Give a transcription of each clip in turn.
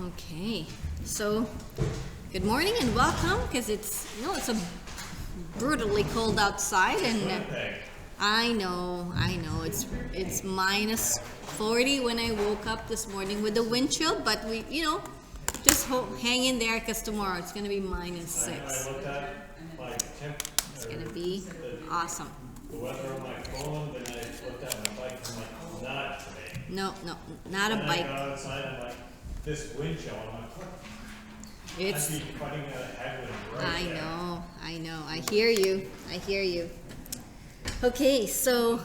Okay, so good morning and welcome because it's a brutally cold outside and I know it's minus 40 when I woke up this morning with the wind chill, but we just hang in there because tomorrow it's gonna be minus 6. I looked at my It's gonna be awesome. the weather on my phone, then I looked at my bike, I'm like, not today. No, not a Then I bike. got outside, I'm like, this wind chill, I'm like, what? It's I'd be fighting a headwind right there. I know. I hear you. Okay, so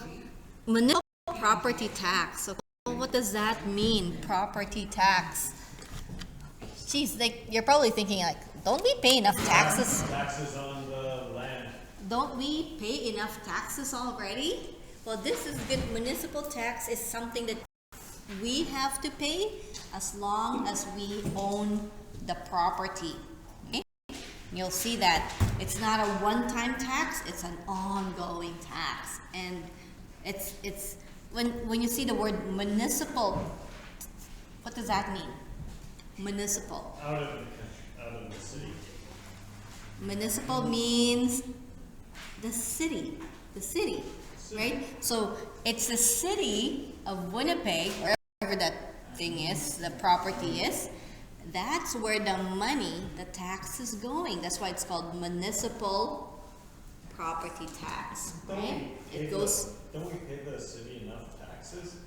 municipal property tax. So what does that mean, property tax? Geez, you're probably thinking like, don't we pay enough taxes? Taxes on the land. Don't we pay enough taxes already? Well, this is good. Municipal tax is something that we have to pay as long as we own the property. Okay? You'll see that it's not a one-time tax, it's an ongoing tax. And it's when you see the word municipal, what does that mean? Municipal. Out of the country, out of the city. Municipal means the city, right? So it's the city of Winnipeg, wherever that thing is, the property is. That's where the money, the tax is going. That's why it's called municipal property tax, right? Don't we pay the city enough taxes?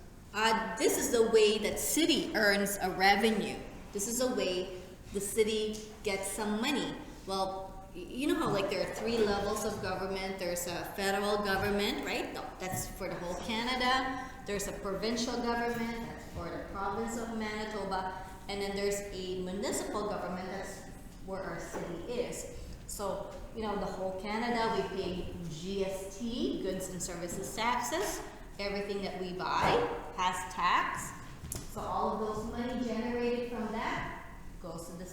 This is the way that city earns a revenue. This is the way the city gets some money. Well, you know how like there are 3 levels of government. There's a federal government, right? That's for the whole Canada. There's a provincial government, that's for the province of Manitoba. And then there's a municipal government, that's where our city is. So, the whole Canada, we pay GST, goods and services taxes. Everything that we buy has tax. So all of those money generated from that goes to the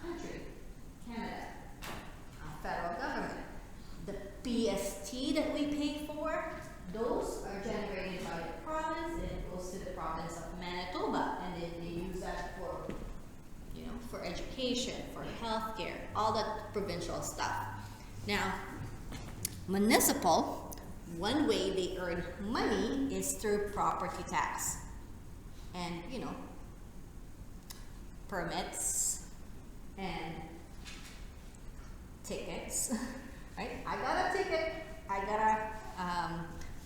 country, Canada, federal government. The PST that we pay for, those are generated by the province, and it goes to the province of Manitoba, and then they use that for education, for healthcare, all that provincial stuff. Now, municipal, one way they earn money is through property tax. And, permits and tickets, right? I got a ticket.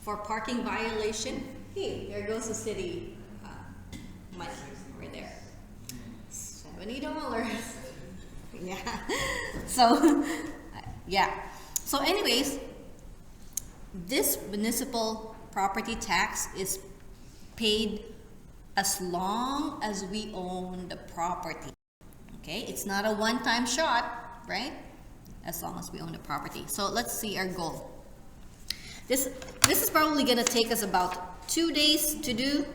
For parking violation. Hey, there goes the city money right there. $70. Yeah. So, yeah. So anyways, this municipal property tax is paid as long as we own the property. Okay? It's not a one-time shot, right? As long as we own the property. So let's see our goal. This is probably going to take us about 2 days to do.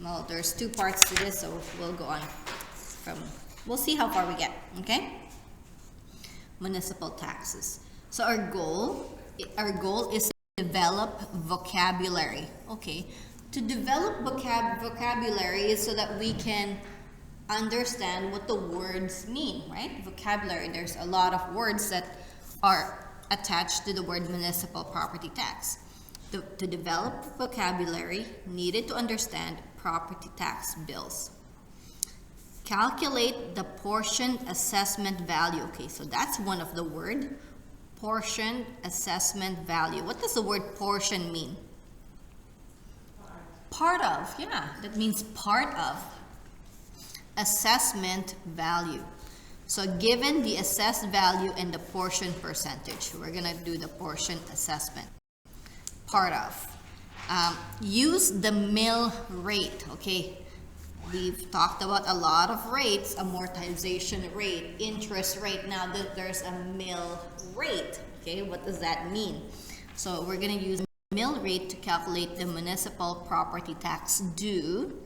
Well, there's 2 parts to this, so we'll go on we'll see how far we get, okay? Municipal taxes. So our goal is to develop vocabulary. Okay, to develop vocabulary is so that we can understand what the words mean, right? Vocabulary, there's a lot of words that are attached to the word municipal property tax. To develop vocabulary needed to understand property tax bills. Calculate the portion assessment value. Okay, so that's one of the word. Portion assessment value. What does the word portion mean? Part of, yeah, that means part of. Assessment value. So given the assessed value and the portion percentage, we're gonna do the portion assessment. Part of. Use the mill rate, okay? We've talked about a lot of rates, amortization rate, interest rate. Now there's a mill rate, okay? What does that mean? So we're gonna use mill rate to calculate the municipal property tax due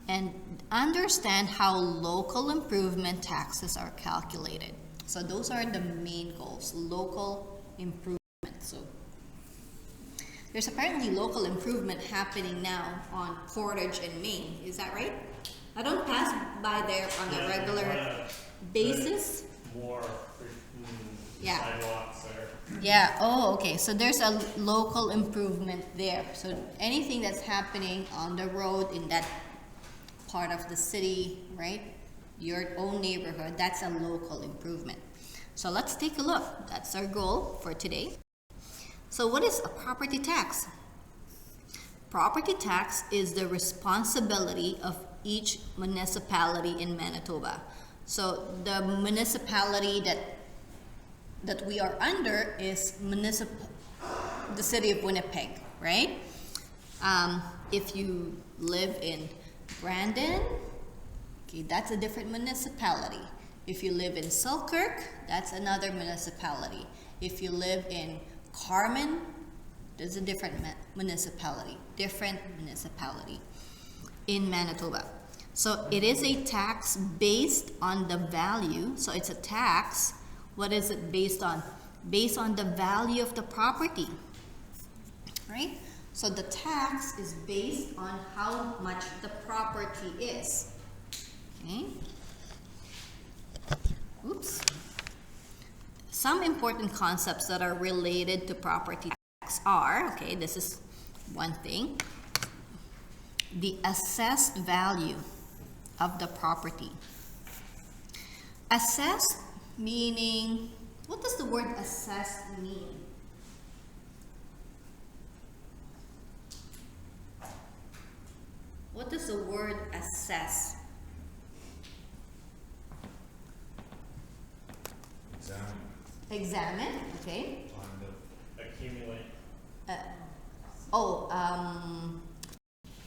and understand how local improvement taxes are calculated. So those are the main goals, local improvement. So there's apparently local improvement happening now on Portage and Main. Is that right? I don't pass by there on a regular basis. More Yeah. sidewalks there. Yeah, oh, okay, so there's a local improvement there. So anything that's happening on the road in that part of the city, right? Your own neighborhood, that's a local improvement. So let's take a look. That's our goal for today. So what is a property tax? Property tax is the responsibility of each municipality in Manitoba. So the municipality that we are under is the city of Winnipeg, right? If you live in Brandon, okay, that's a different municipality. If you live in Selkirk, that's another municipality. If you live in Carmen, there's a different municipality in Manitoba. So it is a tax based on the value. So it's a tax. What is it based on? Based on the value of the property, right? So the tax is based on how much the property is. Okay. Oops. Some important concepts that are related to property tax are, okay, this is one thing, the assessed value of the property. Assessed meaning, what does the word assessed mean? What does the word assess? Examine, okay. Accumulate.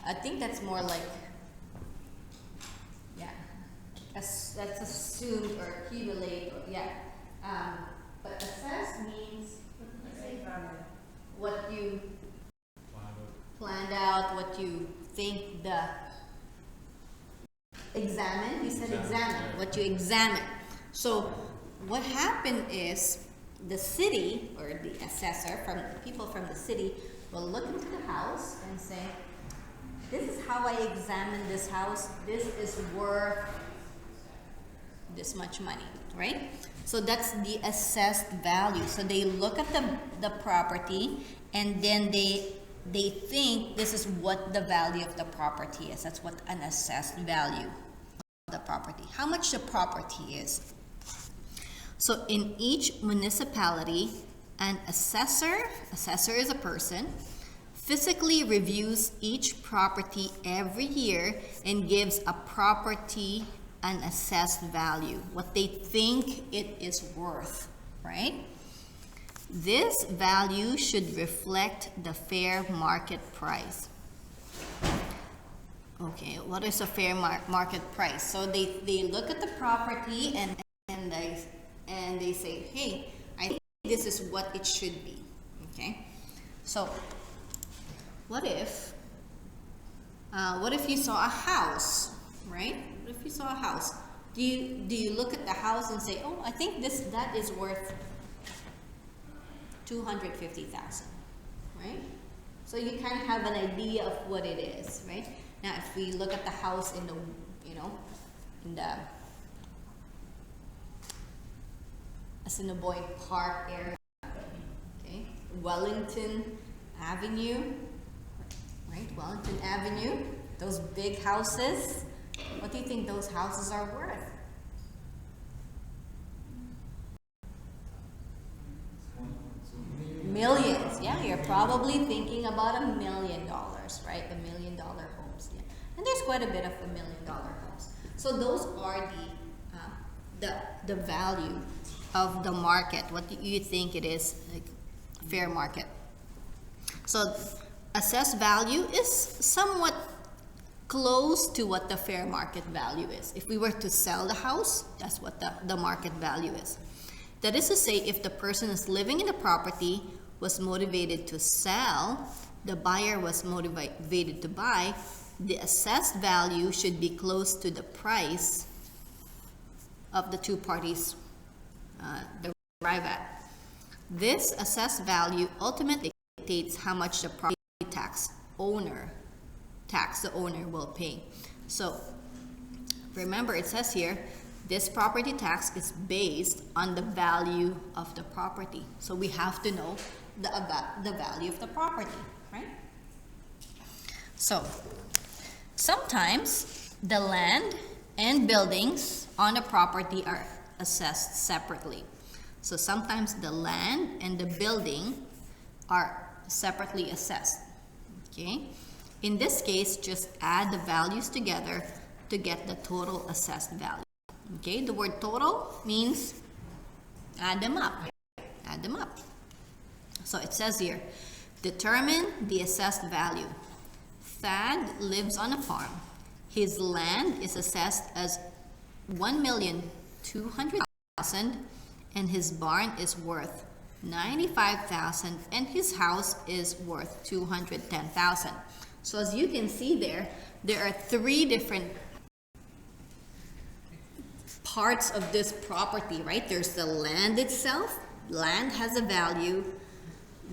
I think that's more like, yeah, that's assumed or accumulate, or, yeah. But assess means what you planned out, what you think the examine. You said examine, what you examine. So what happened is the city or the assessor, from people from the city, will look into the house and say, this is how I examined this house. This is worth this much money, right? So that's the assessed value. So they look at the property and then they think this is what the value of the property is. That's what an assessed value of the property. How much the property is. So in each municipality, an assessor is a person, physically reviews each property every year and gives a property an assessed value, what they think it is worth, right? This value should reflect the fair market price. Okay, what is a fair market price? So they look at the property and they say, hey, I think this is what it should be, okay? So what if you saw a house, right? What if you saw a house? Do you look at the house and say, oh, I think that is worth $250,000, right? So you kind of have an idea of what it is, right? Now, if we look at the house in the Assiniboine Park area, okay, Wellington Avenue, right? Wellington Avenue, those big houses. What do you think those houses are worth? Millions. Yeah, you're probably thinking about $1 million, right? $1 million homes. Yeah, and there's quite a bit of $1 million homes. So those are the value of the market. What do you think it is, like fair market? So assessed value is somewhat close to what the fair market value is. If we were to sell the house, that's what the market value is. That is to say, if the person is living in the property was motivated to sell, the buyer was motivated to buy, the assessed value should be close to the price of the two parties arrive at. This assessed value ultimately dictates how much the property tax the owner will pay. So remember, it says here, this property tax is based on the value of the property. So we have to know the value of the property, right? So sometimes the land and buildings on the property are assessed separately. So sometimes the land and the building are separately assessed. Okay? In this case, just add the values together to get the total assessed value. Okay? The word total means add them up. Add them up. So it says here, determine the assessed value. Thad lives on a farm. His land is assessed as $1,200,000 and his barn is worth $95,000 and his house is worth $210,000. So as you can see there are three different parts of this property, right? There's the land itself. Land has a value.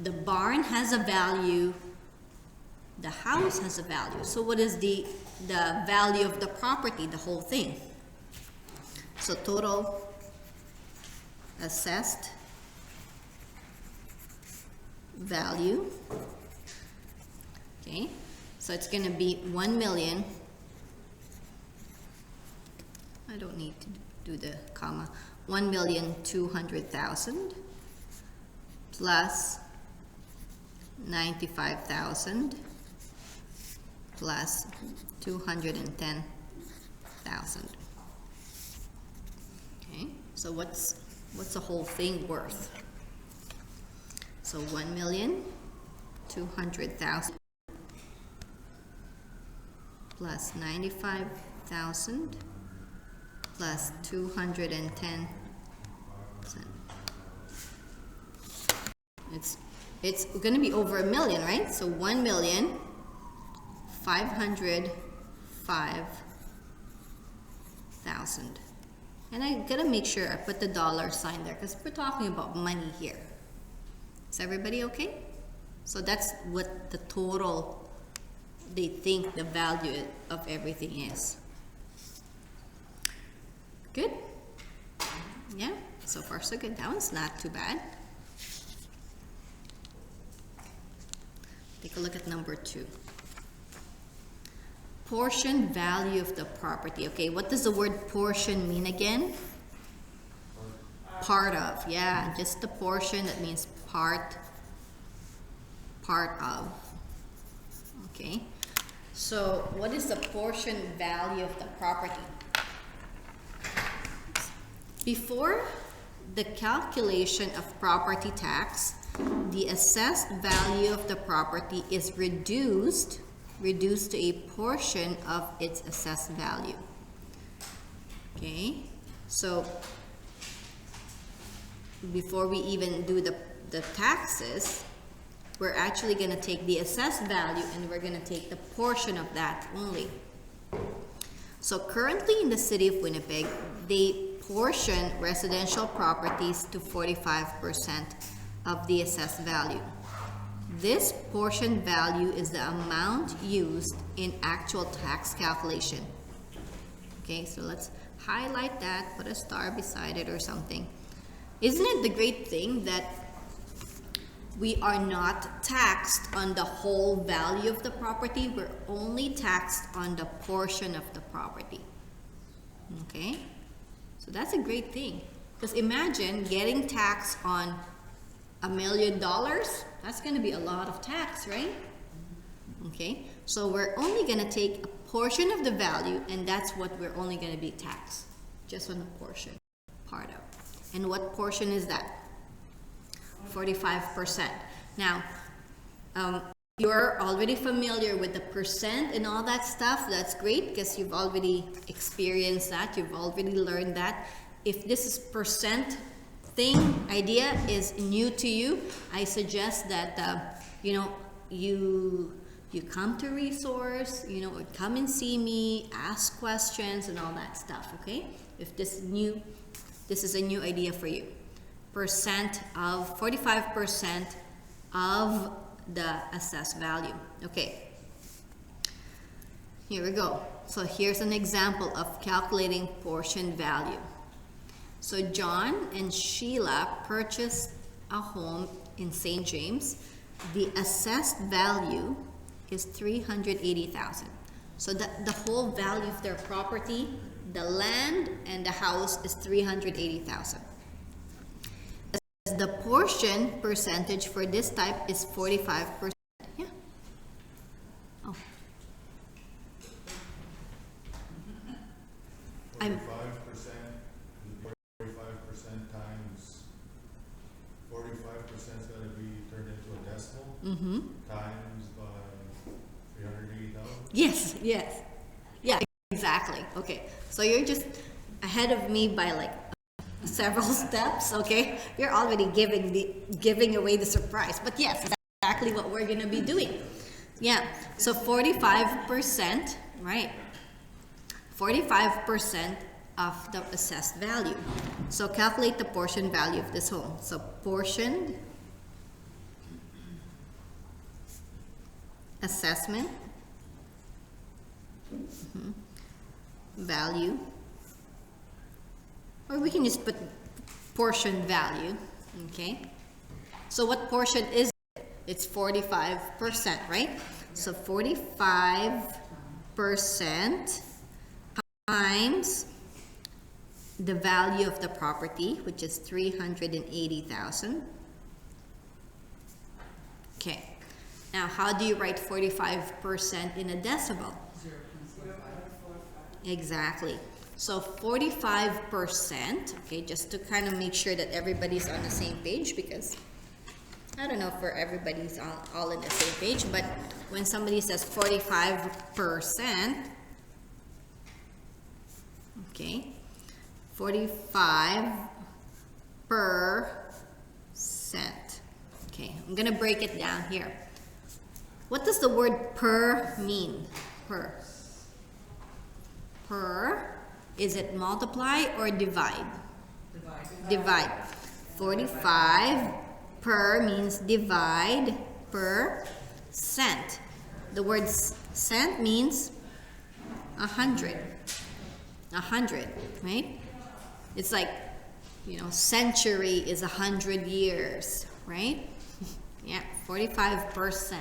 The barn has a value. The house has a value. So what is the value of the property, the whole thing? So total assessed value. Okay, so it's going to be 1,000,000. I don't need to do the comma. 1,200,000 plus 95,000 plus 210,000. Okay, so what's the whole thing worth? So 1,200,000 plus 95,000 plus 210. It's going to be over 1,000,000, right? So 1,505,000. And I gotta make sure I put the dollar sign there because we're talking about money here. Is everybody okay? So that's what the total they think the value of everything is. Good? Yeah, so far so good. That one's not too bad. Take a look at number 2. Portion value of the property. Okay, what does the word portion mean again? Part of. Yeah, just the portion, that means part of. Okay, so what is the portion value of the property? Before the calculation of property tax, the assessed value of the property is reduced to a portion of its assessed value. Okay, so before we even do the taxes, we're actually going to take the assessed value and we're going to take the portion of that only. So currently in the city of Winnipeg, they portion residential properties to 45% of the assessed value. This portion value is the amount used in actual tax calculation. Okay, so let's highlight that, put a star beside it or something. Isn't it the great thing that we are not taxed on the whole value of the property? We're only taxed on the portion of the property. Okay, so that's a great thing. Because imagine getting taxed on $1 million. That's going to be a lot of tax, right? Okay, so we're only going to take a portion of the value, and that's what we're only going to be taxed, just on a portion, part of. And what portion is that? 45%. Now, you're already familiar with the percent and all that stuff. That's great because you've already experienced that. You've already learned that. If this is percent idea is new to you, I suggest that you come to resource, or come and see me, ask questions and all that stuff. Okay, if this is a new idea for you. Percent of 45% of the assessed value. Okay, here we go. So here's an example of calculating portion value. So John and Sheila purchased a home in St. James. The assessed value is $380,000. So the whole value of their property, the land and the house, is $380,000. The portion percentage for this type is 45%. Yeah. Oh. I'm 45%, 45% times 45% is going to be turned into a decimal times by 380,000. Yes, yes. Yeah, exactly. Okay. So you're just ahead of me by like several steps, okay? You're already giving away the surprise. But yes, that's exactly what we're going to be doing. Yeah. So 45%, right? 45% of the assessed value. So calculate the portion value of this home. So portion assessment value, or we can just put portion value. Okay, so what portion is it? It's 45%, right? So 45% times the value of the property, which is 380,000. Okay, now how do you write 45% in a decimal? Exactly. So 45%, okay, just to kind of make sure that everybody's on the same page, because I don't know if everybody's all on the same page, but when somebody says 45%, okay, 45%. Okay, I'm gonna break it down here. What does the word per mean? Per. Per, is it multiply or divide? Divide. 45 per means divide per cent. The word cent means 100. 100, right? It's like, you know, century is 100 years, right? Yeah, 45%.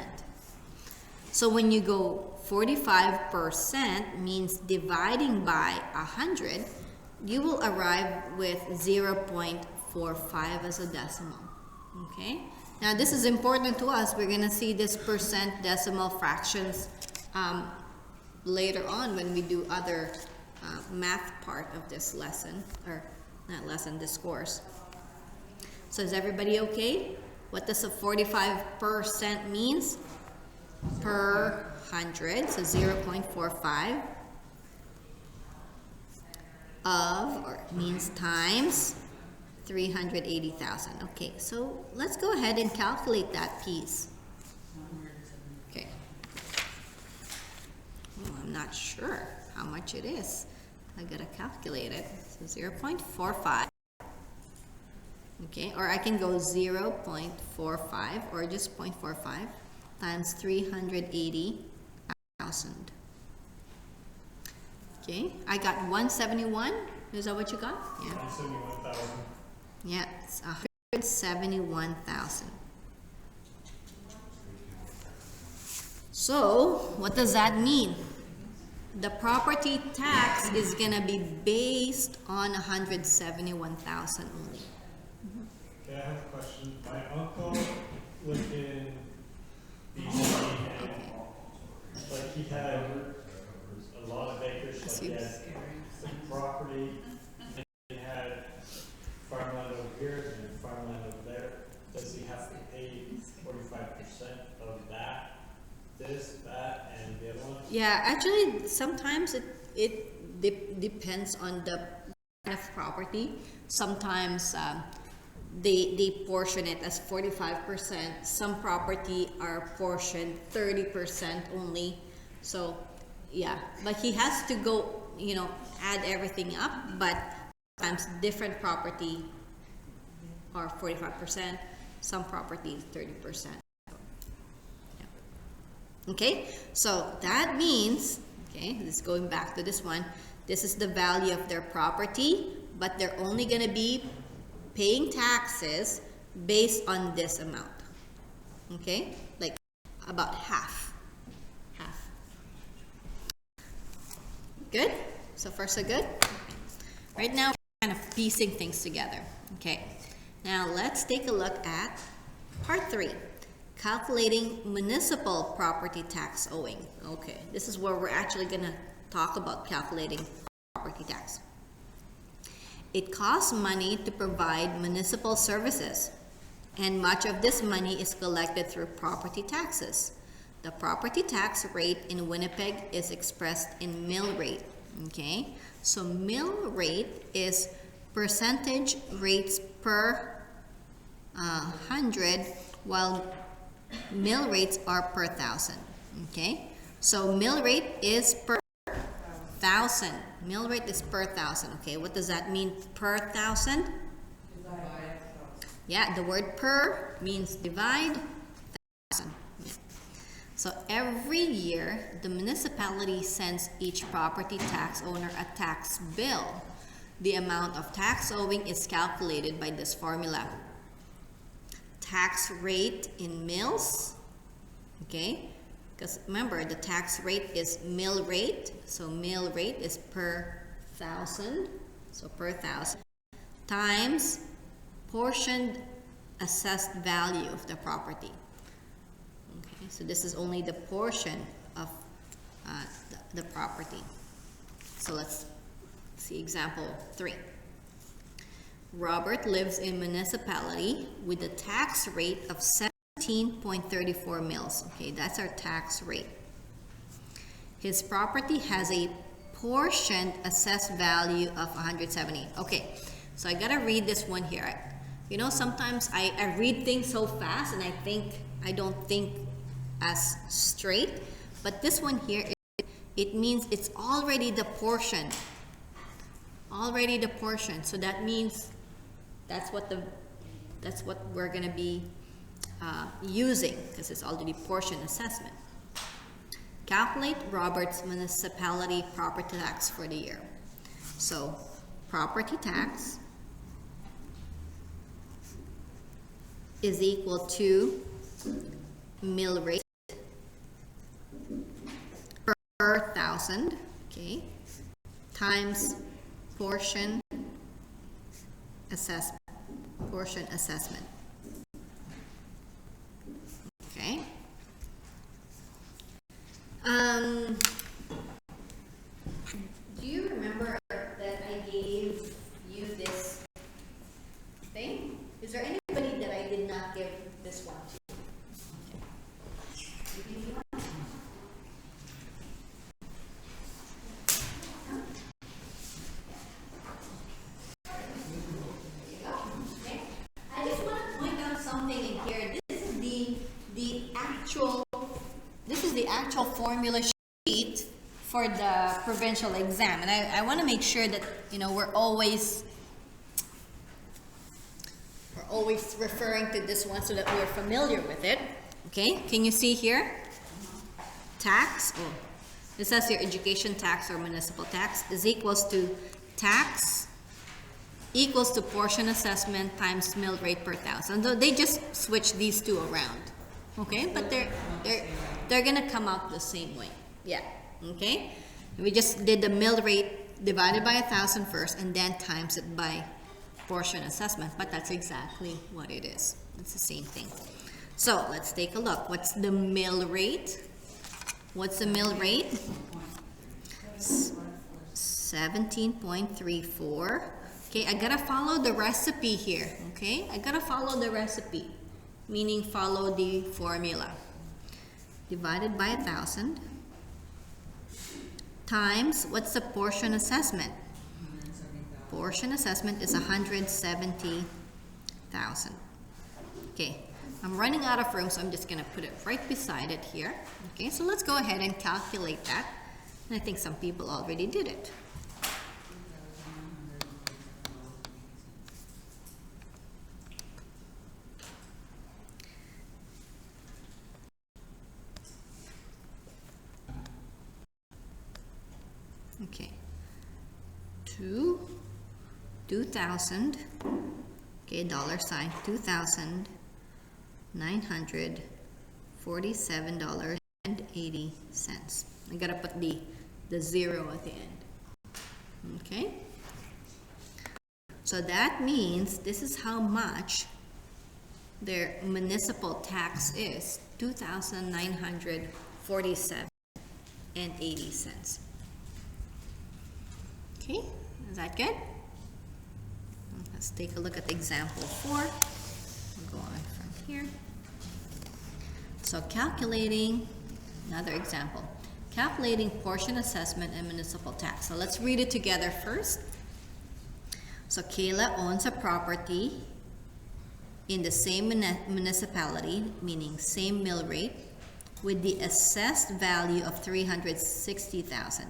So when you go 45% means dividing by 100, you will arrive with 0.45 as a decimal. Okay? Now this is important to us. We're going to see this percent decimal fractions later on when we do other math part of this lesson, or not lesson, this course. So is everybody okay? What does a 45% means? Per 100, so 0.45 of, or means times 380,000. Okay, so let's go ahead and calculate that piece. Okay. Oh, I'm not sure how much it is. I gotta calculate it. So 0.45. Okay, or I can go 0.45 or just 0.45 times 380,000. Okay, I got 171. Is that what you got? Yeah. 171,000. Yeah, it's 171,000. So, what does that mean? The property tax is gonna be based on 171,000 only. Okay, I have a question. My uncle lived in BC and like he had a lot of acres, like he had some property, and he had farmland over here and farmland over there. Does he have to pay 45% of that, this, that, and the other one? Yeah, actually, sometimes it depends on the kind of property. Sometimes they portion it as 45%. Some property are portioned 30% only. So yeah, but he has to go, you know, add everything up. But sometimes different property are 45%, some property 30%. Okay, so that means, okay, this is going back to this one, this is the value of their property, but they're only going to be paying taxes based on this amount. Okay, like about half. Good? So far so good? Right now, we're kind of piecing things together. Okay, now let's take a look at part 3. Calculating municipal property tax owing. Okay, this is where we're actually going to talk about calculating property tax. It costs money to provide municipal services, and much of this money is collected through property taxes. The property tax rate in Winnipeg is expressed in mill rate. Okay, so mill rate is percentage rates per 100, while mill rates are per 1,000. Okay, so mill rate is per 1,000. Mill rate is per 1,000. Okay, what does that mean per 1,000? Yeah, the word per means divide 1,000. Yeah. So every year, the municipality sends each property tax owner a tax bill. The amount of tax owing is calculated by this formula. Tax rate in mills, okay? Because remember, the tax rate is mill rate. So mill rate is per 1,000. So per 1,000 times portioned assessed value of the property. Okay, so this is only the portion of the property. So let's see example 3. Robert lives in municipality with a tax rate of 17.34 mils. Okay, that's our tax rate. His property has a portioned assessed value of 170. Okay, so I gotta read this one here. You know, sometimes I read things so fast and I don't think as straight, but this one here, it means it's already the portion. Already the portion. So that means that's what we're gonna be using, because it's already portion assessment. Calculate Robert's municipality property tax for the year. So property tax is equal to mill rate per 1,000, okay, times portion assessment. Okay. Do you remember that I gave you this thing? Is there anybody that I did not give this one to? I just want to point out something in here. This is the actual formula sheet for the provincial exam, and I want to make sure that we're always referring to this one so that we're familiar with it. Okay, can you see here? Tax, this says here education tax or municipal tax is equals to tax equals to portion assessment times mill rate per 1,000. So they just switch these two around. Okay, but they're gonna come out the same way. Yeah. Okay. We just did the mill rate divided by 1,000 first, and then times it by portion assessment. But that's exactly what it is. It's the same thing. So let's take a look. What's the mill rate? What's the mill rate? 17.34. Okay, I gotta follow the recipe here. Okay, I gotta follow the recipe, meaning follow the formula. Divided by 1,000 times, what's the portion assessment? Portion assessment is 170,000. Okay, I'm running out of room, so I'm just gonna put it right beside it here. Okay, so let's go ahead and calculate that. And I think some people already did it. Okay. To 2,000. Okay, dollar sign, $2,947.80. I gotta put the zero at the end. Okay? So that means this is how much their municipal tax is, $2,947.80. Okay, is that good? Let's take a look at example 4. We'll go on from here. So calculating, another example. Calculating portion assessment and municipal tax. So let's read it together first. So Kayla owns a property in the same municipality, meaning same mill rate, with the assessed value of $360,000.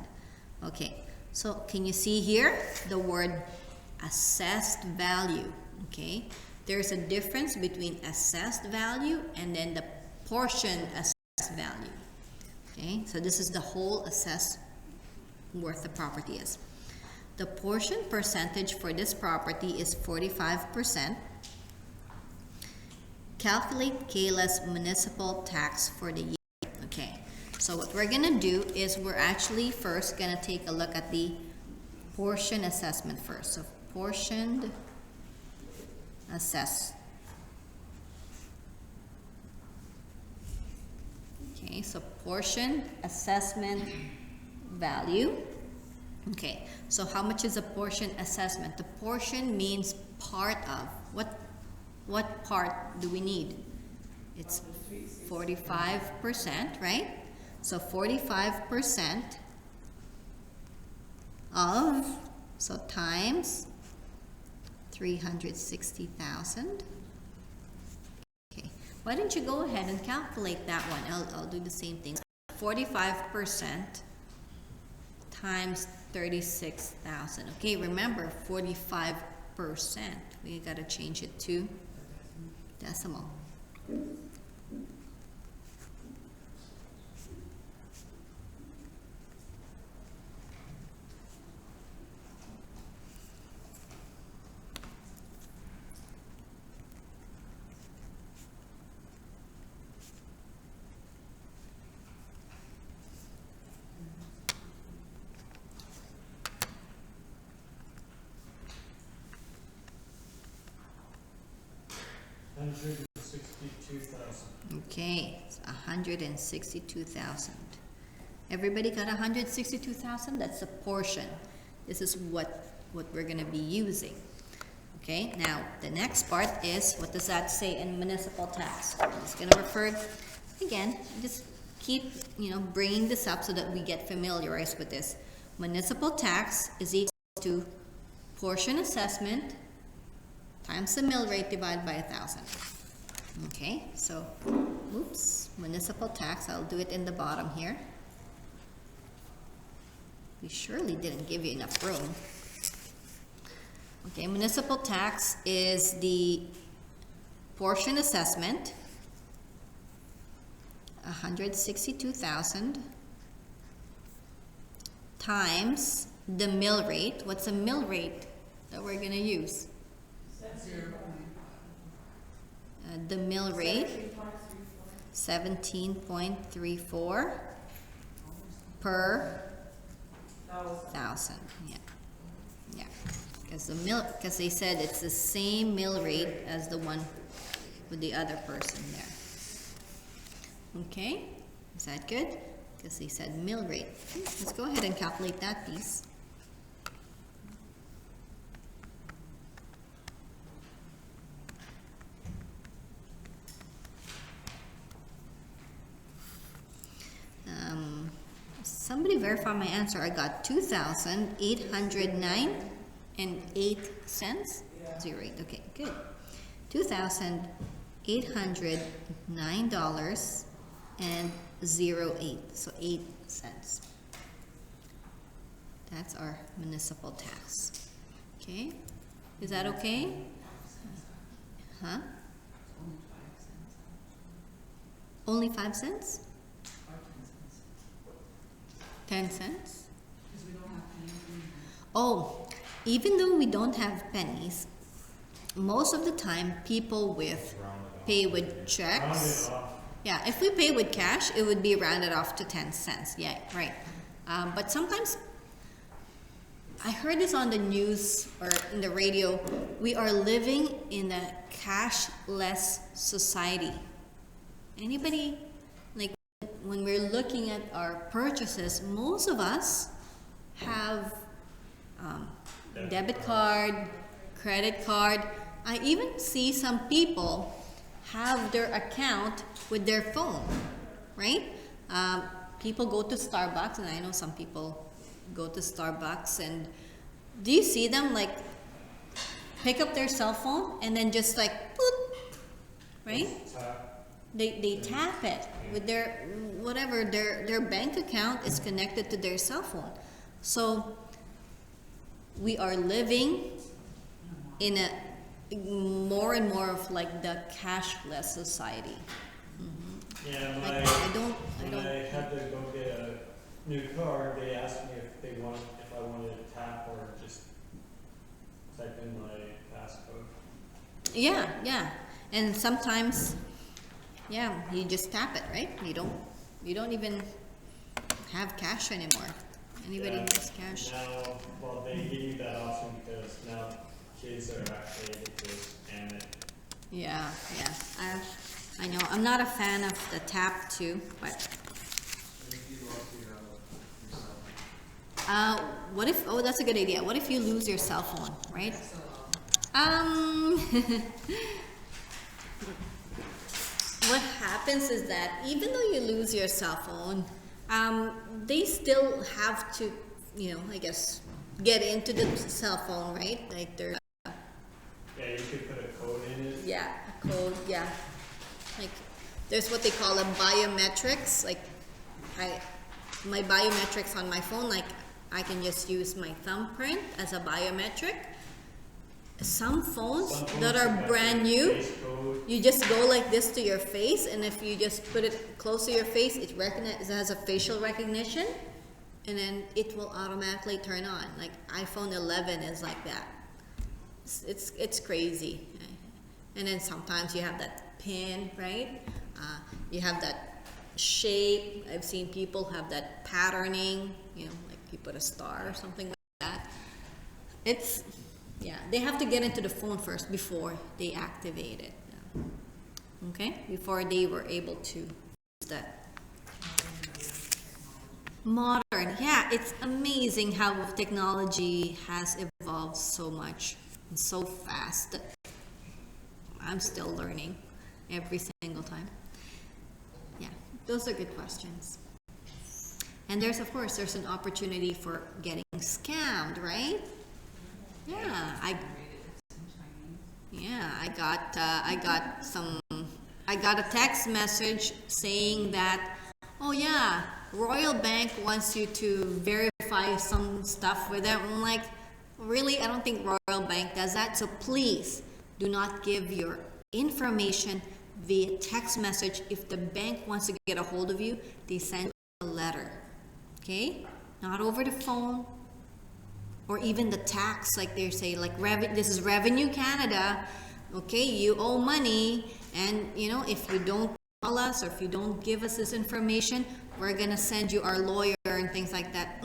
Okay, so can you see here the word assessed value? Okay, there's a difference between assessed value and then the portion assessed value. Okay, so this is the whole assessed worth the property is. The portion percentage for this property is 45%. Calculate Kayla's municipal tax for the year. Okay, so what we're gonna do is we're actually first gonna take a look at the portion assessment first. So portioned assess. Okay, so portion assessment value. Okay, so how much is a portion assessment? The portion means part of. What part do we need? It's 45%, right? So 45% of, so times 360,000. Okay, why don't you go ahead and calculate that one? I'll do the same thing. 45% times 36,000. Okay, remember 45%. We gotta change it to decimal. Okay, it's 162,000. Everybody got 162,000? That's a portion. This is what we're gonna be using. Okay, now the next part is, what does that say in municipal tax? I'm just gonna refer, again, just keep, bringing this up so that we get familiarized with this. Municipal tax is equal to portion assessment times the mill rate divided by 1,000. Okay, so, oops, municipal tax, I'll do it in the bottom here. We surely didn't give you enough room. Okay, municipal tax is the portion assessment, 162,000, times the mill rate. What's the mill rate that we're gonna use? The mill rate, 17.34 per 1,000. Yeah. Because they said it's the same mill rate as the one with the other person there. Okay, is that good? Because they said mill rate. Okay, let's go ahead and calculate that piece. Somebody verify my answer. I got 2,809.08. 08. Okay, good. $2,809.08. So 8 cents. That's our municipal tax. Okay, is that okay? Huh? Only 5 cents? 10 cents? Because we don't have Oh, even though we don't have pennies, most of the time people with Round it off. pay with Round it checks. off. Yeah, if we pay with cash, it would be rounded off to 10 cents. Yeah, right. But sometimes I heard this on the news or in the radio. We are living in a cashless society. Anybody, like, when we're looking at our purchases, most of us have debit card, credit card. I even see some people have their account with their phone, right? People go to Starbucks, and I know some people go to Starbucks, and do you see them like pick up their cell phone and then just like boop, right? Tap. They tap it with their whatever their bank account is connected to their cell phone. So we are living in a more and more of like the cashless society. Yeah, Like, when I had to go get a new car, they asked me if I wanted to tap or just type in my passcode. Yeah, and sometimes, yeah, you just tap it, right? You don't even have cash anymore. Anybody Yeah. has cash? Now, well, they give you that option because now kids are actually able to scan it. Yeah. I know. I'm not a fan of the tap too, but what if? Oh, that's a good idea. What if you lose your cell phone, right? What happens is that even though you lose your cell phone, they still have to, I guess, get into the cell phone, right? Like there's Yeah, you could put a code in it. a code, like there's what they call a biometrics. Like my biometrics on my phone, like I can just use my thumbprint as a biometric. Some phones that are have brand the new, face code. you just go like this to your face, and if you just put it close to your face, it has a facial recognition, and then it will automatically turn on. Like iPhone 11 is like that. It's crazy. And then sometimes you have that pin, right? You have that shape. I've seen people have that patterning, like you put a star or something like that. They have to get into the phone first before they activate it. Okay? Before they were able to use that. Modern. Yeah, it's amazing how technology has evolved so much and so fast. I'm still learning every single time. Yeah, those are good questions. And there's an opportunity for getting scammed, right? Yeah, I got a text message saying that, oh yeah, Royal Bank wants you to verify some stuff with them. I'm like, really? I don't think Royal Bank does that. So please do not give your information via text message. If the bank wants to get a hold of you, they send you a letter. Okay? Not over the phone. Or even the tax, like they say, like this is Revenue Canada. Okay, you owe money, and if you don't call us or if you don't give us this information, we're gonna send you our lawyer and things like that.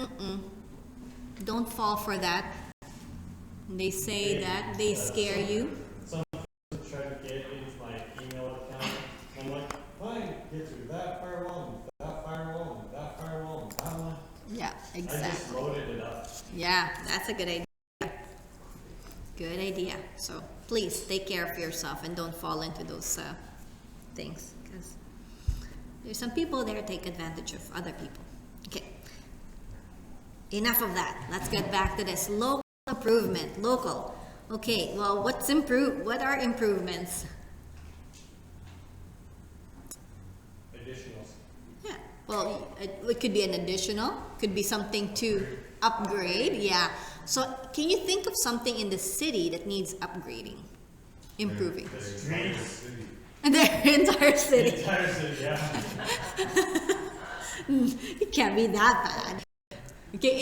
Don't fall for that. They say that they scare you. Some people try to get into my email account. I'm like, fine, get through that firewall, and that firewall, and that firewall, and that one. Yeah, I just exactly. loaded it up. Yeah, that's a good idea. Good idea. So please take care of yourself and don't fall into those things, because there's some people there take advantage of other people. Okay. Enough of that. Let's get back to this local improvement. Local. Okay. Well, what are improvements? Additionals. Yeah. Well, it could be an additional. Could be something to upgrade. Yeah. So, can you think of something in the city that nees upgrading, improving? The streets. The entire The city. entire city, yeah. It can't be that bad. Okay,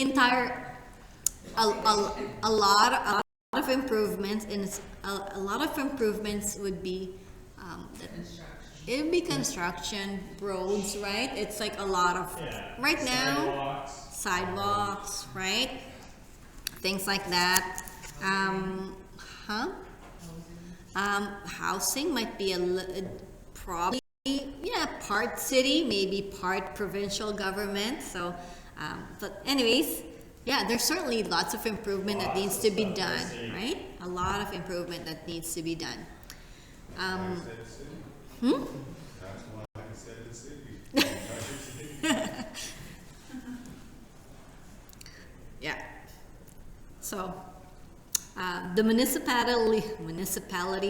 a lot of improvements, and a lot of improvements would be it would be construction, roads, right? It's like a lot of right now sidewalks, right? Things like that. Housing might be probably, yeah, part city, maybe part provincial government. So, but anyways, yeah, there's certainly lots of improvement that needs to be done, right? A lot of improvement that needs to be done. I said city. That's why I said the city. Yeah. So, the municipality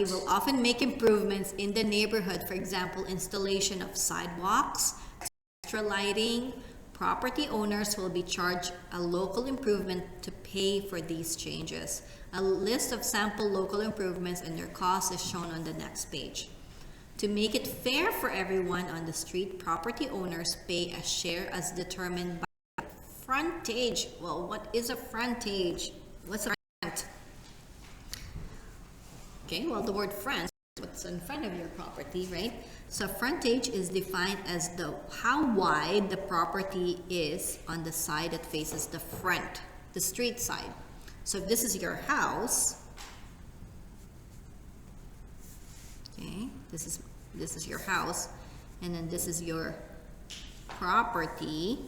will often make improvements in the neighborhood. For example, installation of sidewalks, extra lighting. Property owners will be charged a local improvement to pay for these changes. A list of sample local improvements and their costs is shown on the next page. To make it fair for everyone on the street, property owners pay a share as determined by frontage. Well, what is a frontage? What's a front? Okay, well, the word front, what's in front of your property, right? So frontage is defined as how wide the property is on the side that faces the front, the street side. So if this is your house, okay, this is your house, and then this is your property,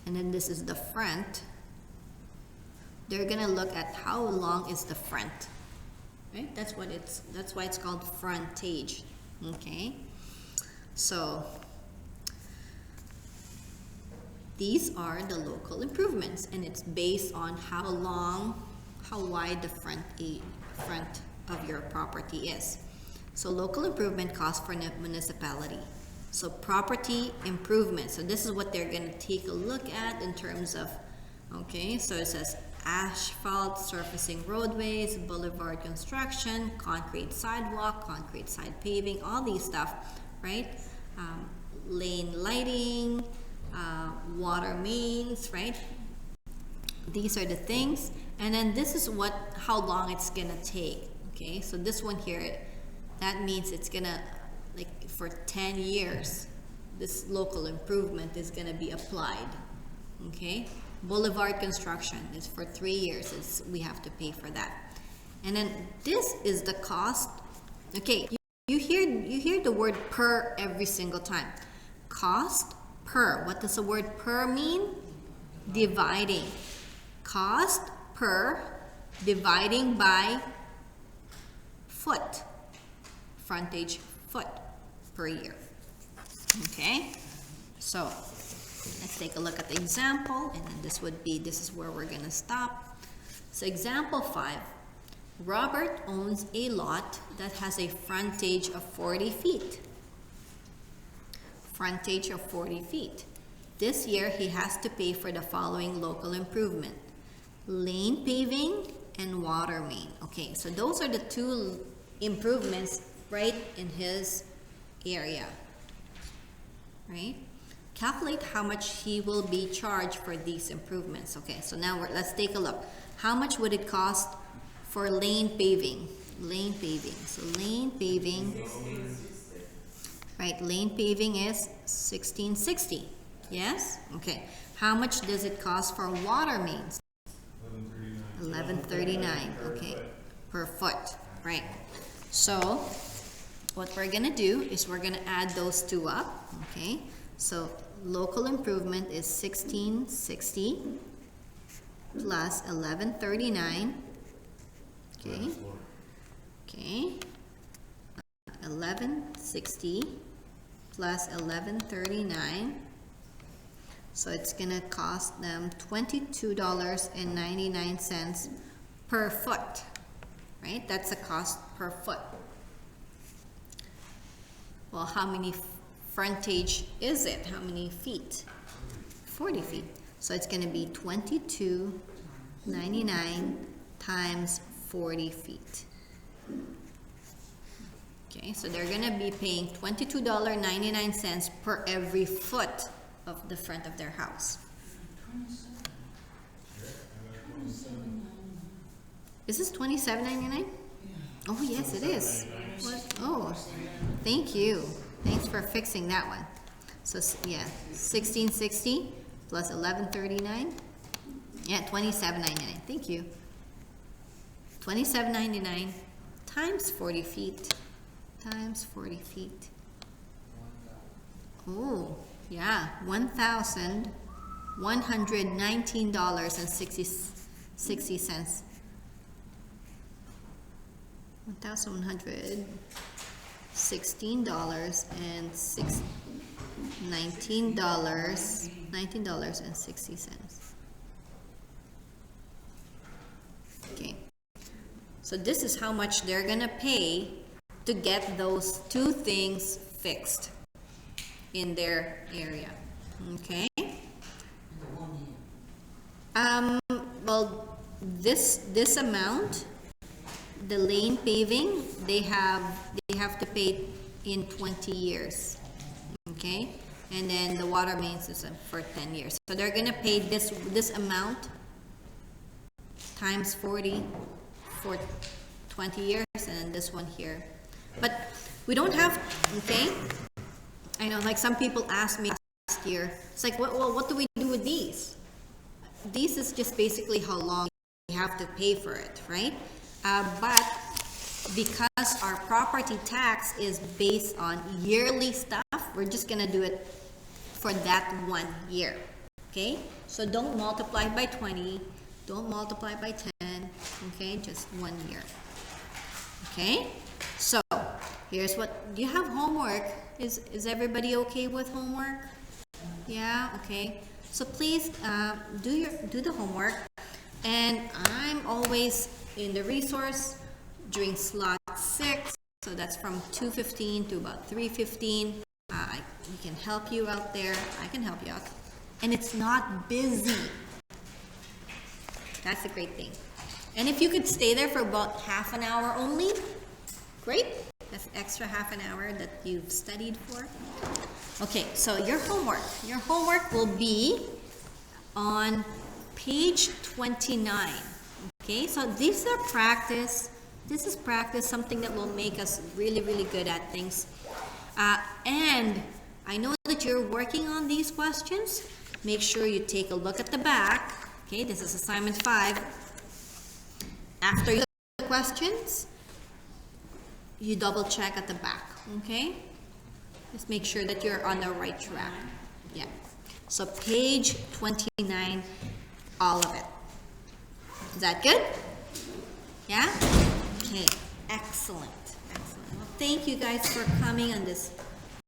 and then this is the front. They're gonna look at how long is the front, right? That's why it's called frontage. Okay, so these are the local improvements, and it's based on how wide the front of your property is. So local improvement cost for municipality. So property improvement. So this is what they're gonna take a look at in terms of, okay, so it says asphalt, surfacing roadways, boulevard construction, concrete sidewalk, concrete side paving, all these stuff, right? Lane lighting, water mains, right? These are the things. And then this is how long it's gonna take. Okay, so this one here, that means it's gonna, like, for 10 years, this local improvement is gonna be applied. Okay, boulevard construction is for 3 years. We have to pay for that. And then this is the cost. Okay, you hear the word per every single time. Cost per. What does the word per mean? Dividing. Cost per dividing by foot. Frontage foot per year. Okay, so let's take a look at the example, and then this is where we're gonna stop. So example 5, Robert owns a lot that has a frontage of 40 feet. Frontage of 40 feet. This year he has to pay for the following local improvement: lane paving and water main. Okay, so those are the two improvements right in his area, right? Calculate how much he will be charged for these improvements. Okay, so now let's take a look. How much would it cost for lane paving? Lane paving. So lane paving, right? Lane paving is $16.60. Yes? Okay. How much does it cost for water mains? $11.39. Okay, per foot. Right. So what we're gonna do is we're gonna add those two up. Okay. So local improvement is $16.60 plus $11.39. Okay. Okay. $11.60 plus $11.39. So it's gonna cost them $22.99 per foot. Right? That's the cost per foot. Well, how many frontage is it? How many feet? 40 feet. So it's going to be $22.99 times 40 feet. Okay, so they're going to be paying $22.99 per every foot of the front of their house. Is this $27.99? Oh, yes, it is. What? Oh, thank you. Thanks for fixing that one. So, yeah, $16.60 plus $11.39. Yeah, $27.99. Thank you. $27.99 times 40 feet. Times 40 feet. Oh, yeah, $1,119.60. $19.60. Okay, so this is how much they're gonna pay to get those two things fixed in their area. Okay. Well, this amount, the lane paving, they have to pay in 20 years. Okay, and then the water mains is for 10 years. So they're gonna pay this amount times 40 for 20 years, and then this one here. But we don't have, okay? I know, like some people asked me last year, it's like, well, what do we do with these? These is just basically how long you have to pay for it, right? But because our property tax is based on yearly stuff, we're just gonna do it for that 1 year, okay? So don't multiply by 20, don't multiply by 10, okay? Just 1 year, okay? So here's what, do you have homework? Is everybody okay with homework? Yeah, okay. So please do the homework, and I'm always in the resource during slot 6, so that's from 2:15 to about 3:15. We can help you out there. I can help you out, and it's not busy. That's a great thing. And if you could stay there for about half an hour only, great. That's extra half an hour that you've studied for. Okay, so your homework will be on page 29. Okay, so these are practice. This is practice, something that will make us really, really good at things. And I know that you're working on these questions. Make sure you take a look at the back. Okay, this is assignment 5. After you look at the questions, you double check at the back, okay? Just make sure that you're on the right track. Yeah. So page 29, all of it. Is that good? Yeah? Okay. Excellent. Excellent. Well, thank you guys for coming on this